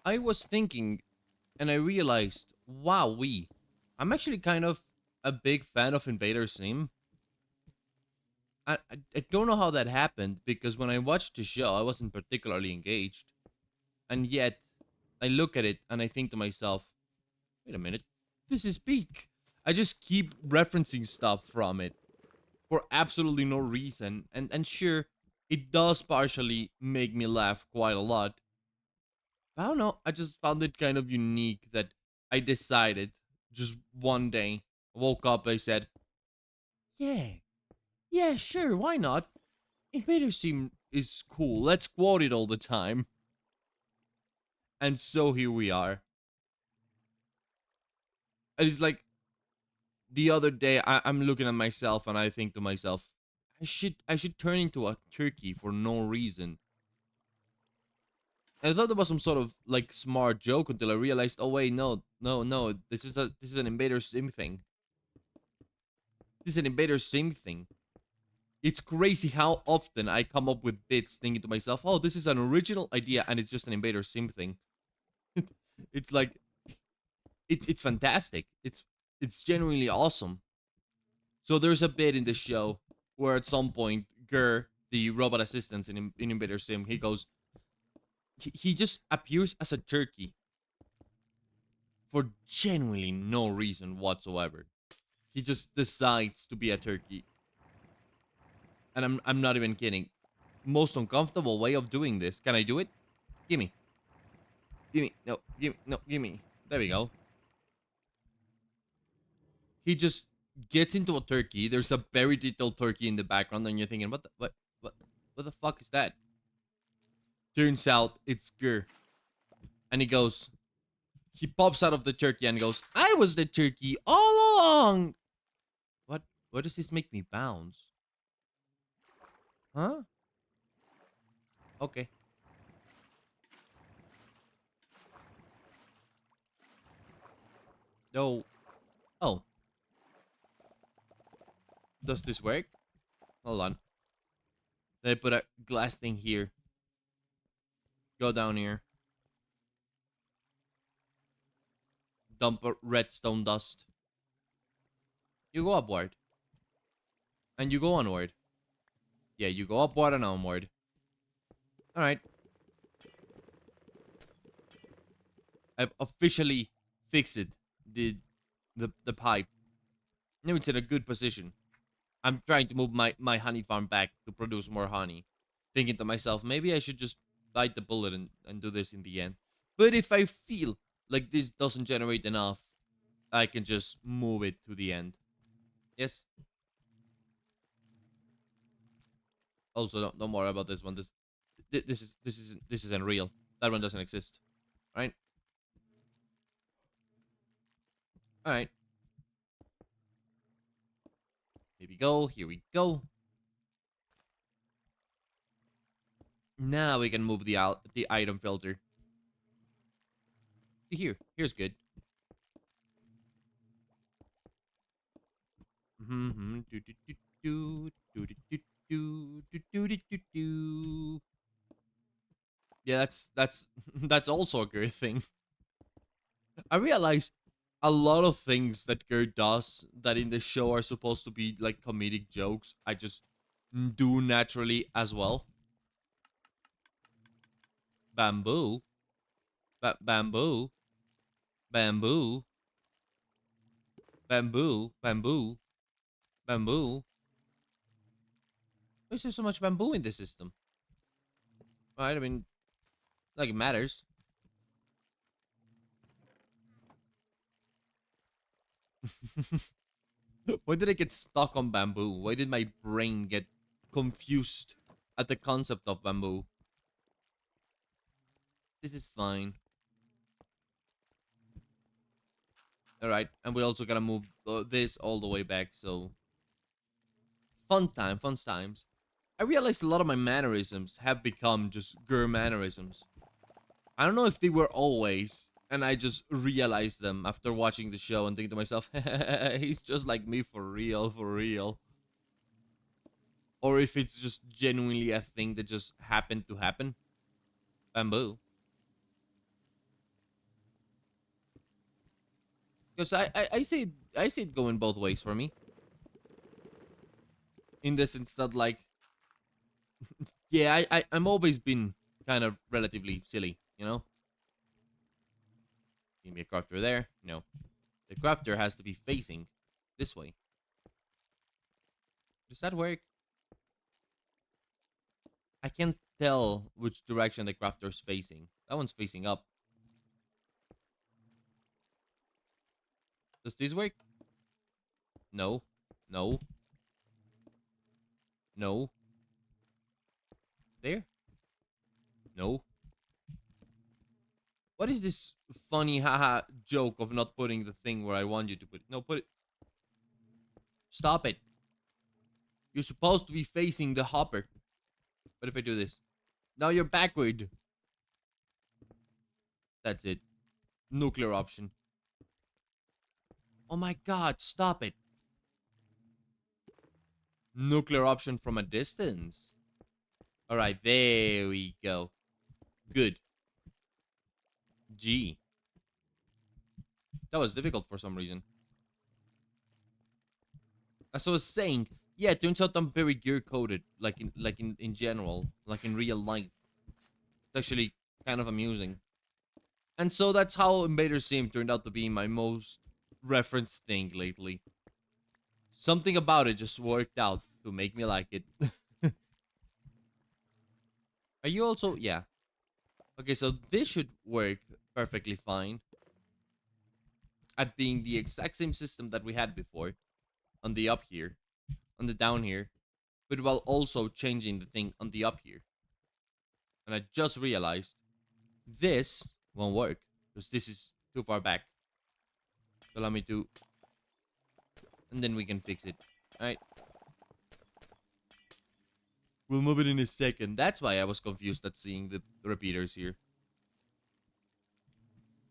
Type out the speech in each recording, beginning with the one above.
I was thinking and I realized, wow, I'm actually kind of a big fan of Invader Sim. I don't know how that happened because when I watched the show, I wasn't particularly engaged. And yet, I look at it and I think to myself, wait a minute, this is peak. I just keep referencing stuff from it for absolutely no reason. And sure, it does partially make me laugh quite a lot. I don't know. I just found it kind of unique that I decided just one day, woke up, I said, yeah, yeah, sure, why not? Invader Sim is cool. Let's quote it all the time. And so here we are. And it's like the other day I'm looking at myself and I think to myself, I should turn into a turkey for no reason. And I thought that was some sort of like smart joke until I realized, oh wait, no, no, no, this is an Invader Sim thing. This is an Invader Sim thing. It's crazy how often I come up with bits thinking to myself, oh, this is an original idea and it's just an Invader Sim thing. It's like it's fantastic. It's genuinely awesome. So there's a bit in the show where at some point Gur, the robot assistant in Invader Sim, he goes, he just appears as a turkey for genuinely no reason whatsoever. He just decides to be a turkey, and I'm not even kidding. Most uncomfortable way of doing this. Can I do it? Gimme, gimme, no, gimme, no, gimme. There we go. He just gets into a turkey. There's a very detailed turkey in the background, and you're thinking, what the fuck is that? Turns out it's Gur, and he goes, he pops out of the turkey and goes, I was the turkey all along. What? Why does this make me bounce? Huh? Okay. No. Oh, does this work? Hold on. Let me put a glass thing here. Go down here. Dump a redstone dust. You go upward. And you go onward. Yeah, you go upward and onward. Alright. I've officially fixed it. The pipe. Now it's in a good position. I'm trying to move my honey farm back to produce more honey. Thinking to myself, maybe I should just bite the bullet and do this in the end. But if I feel like this doesn't generate enough, I can just move it to the end. Yes. Also, don't worry about this one. This isn't real. That one doesn't exist. All right. All right. Here we go. Here we go. Now we can move the item filter. Here's good. Mm-hmm. Do do do do do do do do do do do do. Yeah, that's that's also a good thing. I realize a lot of things that Gert does that in the show are supposed to be like comedic jokes. I just do naturally as well. Bamboo, bamboo, bamboo, bamboo, bamboo, bamboo. Why is there so much bamboo in the system? Right, I mean, like it matters. Why did I get stuck on bamboo? Why did my brain get confused at the concept of bamboo? This is fine. All right, and we also gotta move this all the way back. So fun times. I realized a lot of my mannerisms have become just Gur mannerisms. I don't know if they were always, and I just realized them after watching the show and thinking to myself, he's just like me for real, for real. Or if it's just genuinely a thing that just happened to happen. Bamboo. Because I see it going both ways for me. In the sense that like, yeah, I'm always been kind of relatively silly, you know? Give me a crafter there. No. The crafter has to be facing this way. Does that work? I can't tell which direction the crafter's facing. That one's facing up. Does this work? No. No. No. There? No. What is this funny haha joke of not putting the thing where I want you to put it? No, put it. Stop it. You're supposed to be facing the hopper. What if I do this? Now you're backward. That's it. Nuclear option. Oh my god, stop it. Nuclear option from a distance. Alright, there we go. Good. G. That was difficult for some reason. As I was saying, yeah, it turns out I'm very gear coded, in general, like in real life. It's actually kind of amusing. And so that's how Invader Sim turned out to be my most referenced thing lately. Something about it just worked out to make me like it. Are you also? Yeah. Okay, so this should work perfectly fine at being the exact same system that we had before on the up here, on the down here, but while also changing the thing on the up here. And I just realized this won't work because this is too far back. So allow me to, and then we can fix it. All right. We'll move it in a second. That's why I was confused at seeing the repeaters here.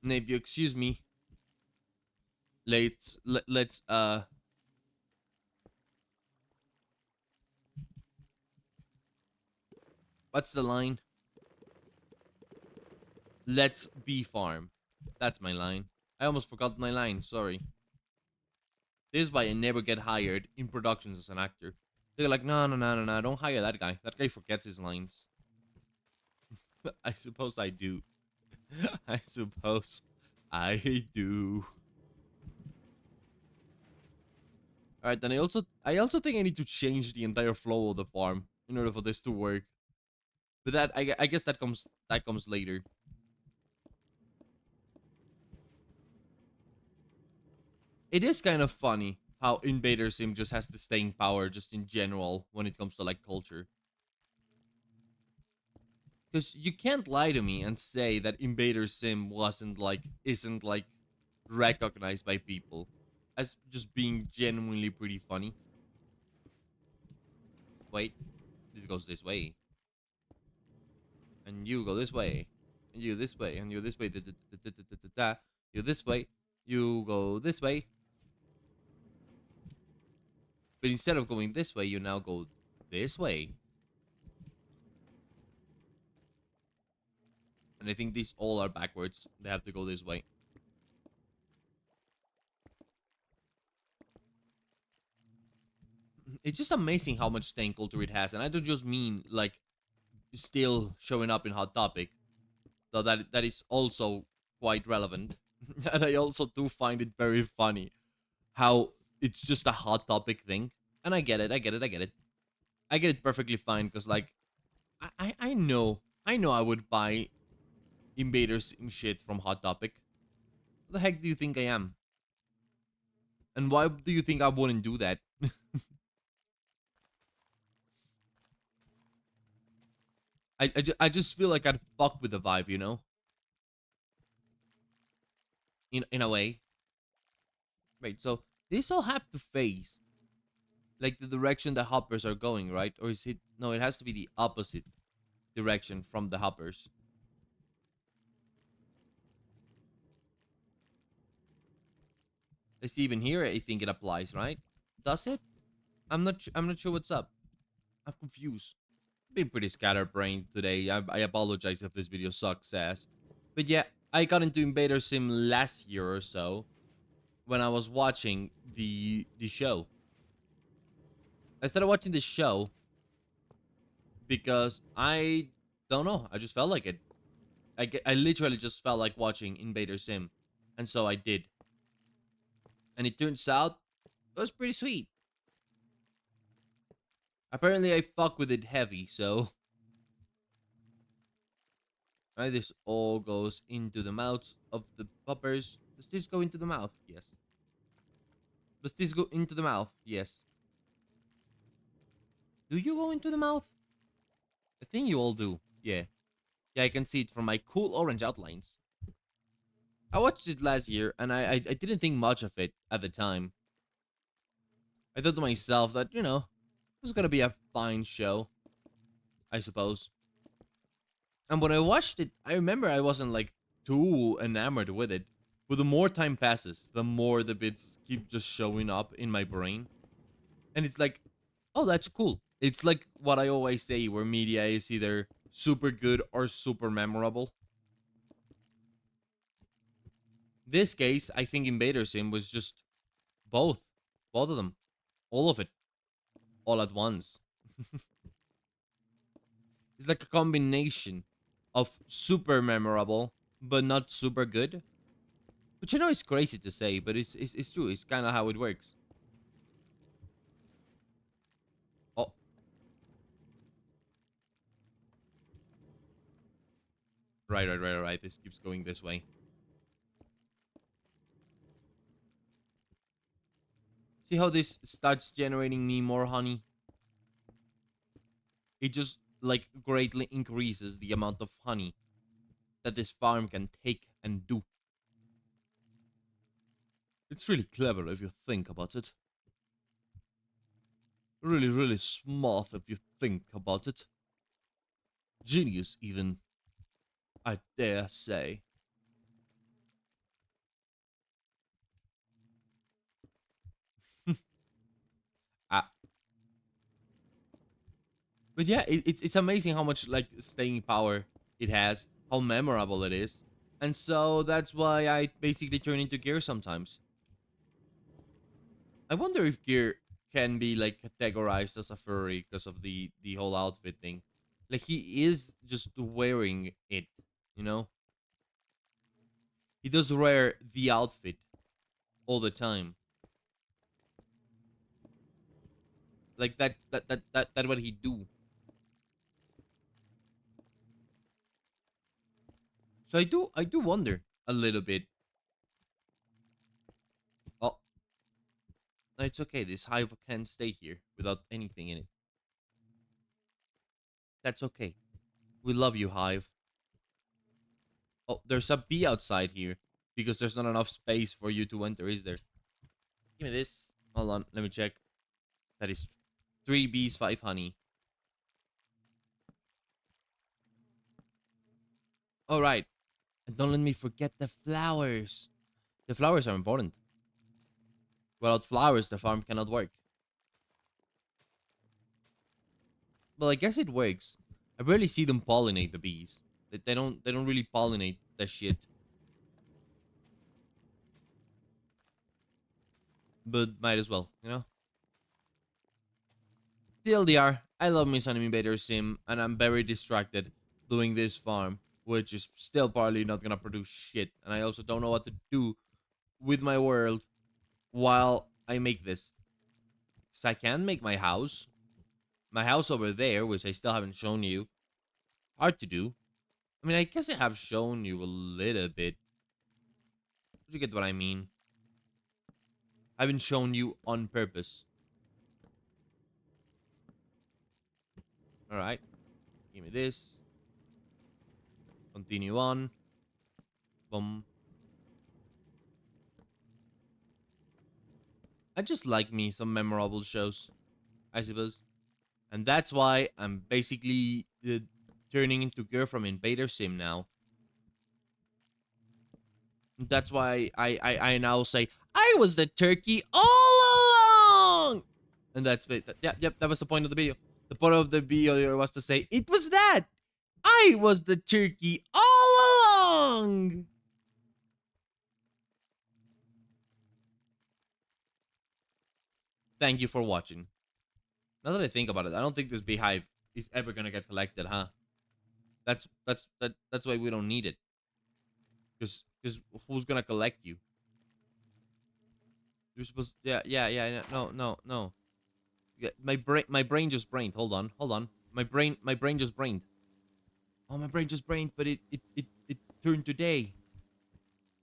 And if you excuse me, let's what's the line? Let's be farm. That's my line. I almost forgot my line, sorry. This is why I never get hired in productions as an actor. They're like, no, no, no, no, no, don't hire that guy. That guy forgets his lines. I suppose I do. I suppose I do. Alright, then I also think I need to change the entire flow of the farm in order for this to work. But that I guess that comes later. It is kind of funny how Invader Sim just has the staying power just in general when it comes to like culture. Because you can't lie to me and say that Invader Sim isn't like recognized by people as just being genuinely pretty funny. Wait, this goes this way, and you go this way, and you this way, and you this way, you this way, you go this way. But instead of going this way, you now go this way. And I think these all are backwards. They have to go this way. It's just amazing how much staying culture it has. And I don't just mean like still showing up in Hot Topic, though that is also quite relevant. And I also do find it very funny how it's just a Hot Topic thing. And I get it, I get it, I get it. I get it perfectly fine because like I know I would buy invaders and shit from Hot Topic. What the heck do you think I am? And why do you think I wouldn't do that? I just feel like I'd fuck with the vibe, you know? In a way. Right, so these all have to face like the direction the hoppers are going, right? Or is it no, it has to be the opposite direction from the hoppers. I see even here I think it applies, right? Does it? I'm not sure what's up. I'm confused. I've been pretty scatterbrained today. I apologize if this video sucks ass. But yeah, I got into Invader Sim last year or so. when I was watching the show. I started watching the show because I don't know. I just felt like it. I literally just felt like watching Invader Sim, and so I did. And it turns out it was pretty sweet. Apparently, I fuck with it heavy, so right. This all goes into the mouths of the poppers. Does this go into the mouth? Yes. Does this go into the mouth? Yes. Do you go into the mouth? I think you all do. Yeah. Yeah, I can see it from my cool orange outlines. I watched it last year, and I didn't think much of it at the time. I thought to myself that, it was gonna be a fine show, I suppose. And when I watched it, I remember I wasn't like too enamored with it. But the more time passes, the more the bits keep just showing up in my brain. And it's like, oh, that's cool. It's like what I always say, where media is either super good or super memorable. This case, I think Invader Sim was just both. Both of them. All of it. All at once. It's like a combination of super memorable, but not super good. Which I know is crazy to say, but it's true. It's kind of how it works. Oh, right. This keeps going this way. See how this starts generating me more honey? It just like greatly increases the amount of honey that this farm can take and do. It's really clever if you think about it. Really, really smart if you think about it. Genius, even, I dare say. Ah, but yeah, it's amazing how much like staying power it has, how memorable it is, and so that's why I basically turn into Gear sometimes. I wonder if Gear can be like categorized as a furry because of the whole outfit thing. Like he is just wearing it, you know. He does wear the outfit all the time. Like that what he do. So I do wonder a little bit. Oh, no, it's okay. This hive can stay here without anything in it. That's okay. We love you, hive. Oh, there's a bee outside here because there's not enough space for you to enter, is there? Give me this. Hold on, let me check. That is 3 bees, 5 honey. All right, and don't let me forget the flowers. The flowers are important. Without flowers, the farm cannot work. Well, I guess it works. I rarely see them pollinate the bees. They don't really pollinate the shit. But might as well, you know? TLDR, I love me some Invader Sim, and I'm very distracted doing this farm, which is still probably not gonna produce shit. And I also don't know what to do with my world while I make this. Because I can make my house. My house over there, which I still haven't shown you. Hard to do. I mean, I guess I have shown you a little bit. But you get what I mean. I haven't shown you on purpose. Alright. Give me this. Continue on. Boom. I just like me some memorable shows, I suppose. And that's why I'm basically turning into girl from Invader Sim now. That's why I now say, I was the turkey all along! And that's it. Yep, that was the point of the video. The point of the video was to say, it was that! I was the turkey all along! Thank you for watching. Now that I think about it, I don't think this beehive is ever gonna get collected, huh? That's why we don't need it. Because who's gonna collect you? You're supposed. Yeah. No, no, no. Yeah, my brain just brained. Hold on. My brain just brained. Oh, my brain just brained, but it turned to day.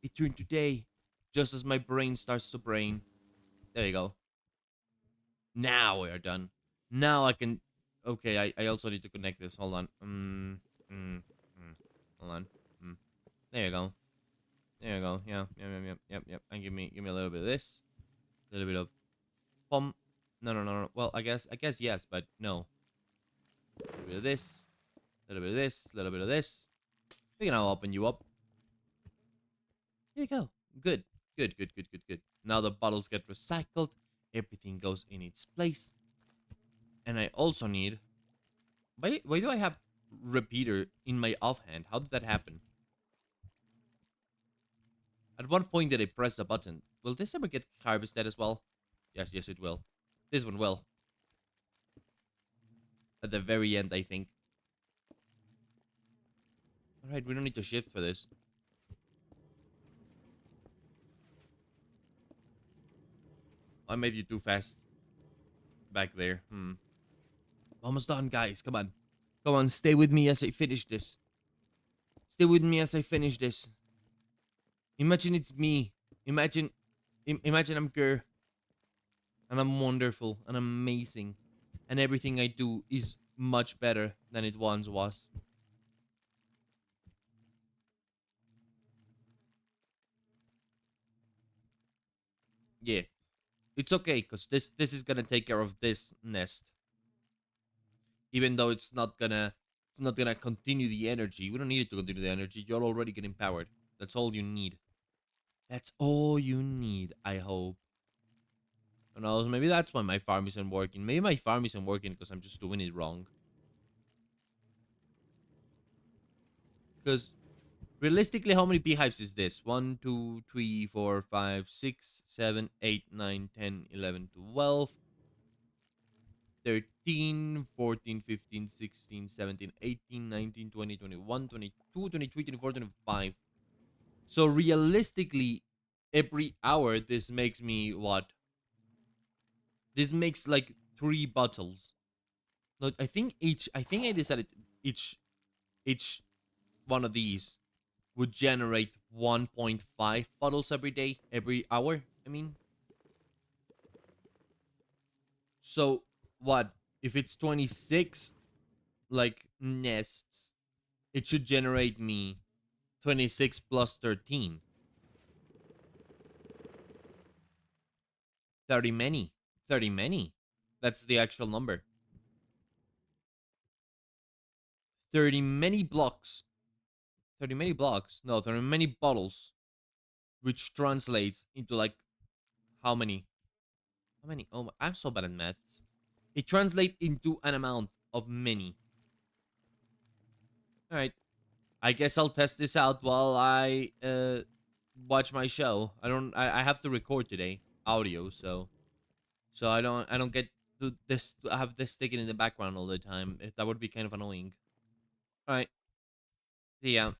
It turned to day, just as my brain starts to brain. There you go. Now we are done. Now I can. Okay, I also need to connect this. Hold on. Mm. Hold on. Mm. There you go. There you go. Yep. And give me a little bit of this. A little bit of pump. No. Well, I guess yes, but no. A little bit of this. A little bit of this. A little bit of this. We can now open you up. There you go. Good. Good. Now the bottles get recycled. Everything goes in its place. And I also need. Why do I have repeater in my offhand? How did that happen? At what point did I press the button? Will this ever get harvested as well? Yes, it will. This one will. At the very end, I think. Alright, we don't need to shift for this. I made you too fast back there. Almost done, guys. Come on. Come on, stay with me as I finish this. Stay with me as I finish this. Imagine it's me. Imagine I'm Gur, and I'm wonderful and amazing, and everything I do is much better than it once was. Yeah, it's okay because this is gonna take care of this nest, even though it's not gonna continue the energy. We don't need it to continue the energy. You're already getting powered. That's all you need. That's all you need. I hope. Who knows? Maybe that's why my farm isn't working. Maybe my farm isn't working because I'm just doing it wrong. Because realistically, how many beehives is this? 1, 2, 3, 4, 5, 6, 7, 8, 9, 10, 11, 12, 13, 14, 15, 16, 17, 18, 19, 20, 21, 22, 23, 24, 25. So realistically, every hour, this makes me what? This makes like 3 bottles. No, I think I decided each one of these would generate 1.5 bottles every day, every hour. I mean, so what? If it's 26 like nests, it should generate me 26 plus 13. 30 many. 30 many. That's the actual number. 30 many blocks. 30 many blocks. No, 30 many bottles. Which translates into like how many? How many? Oh, I'm so bad at maths. It translates into an amount of many. All right. I guess I'll test this out while I watch my show. I have to record today audio, so I don't get to have this sticking in the background all the time. That would be kind of annoying. All right. See ya.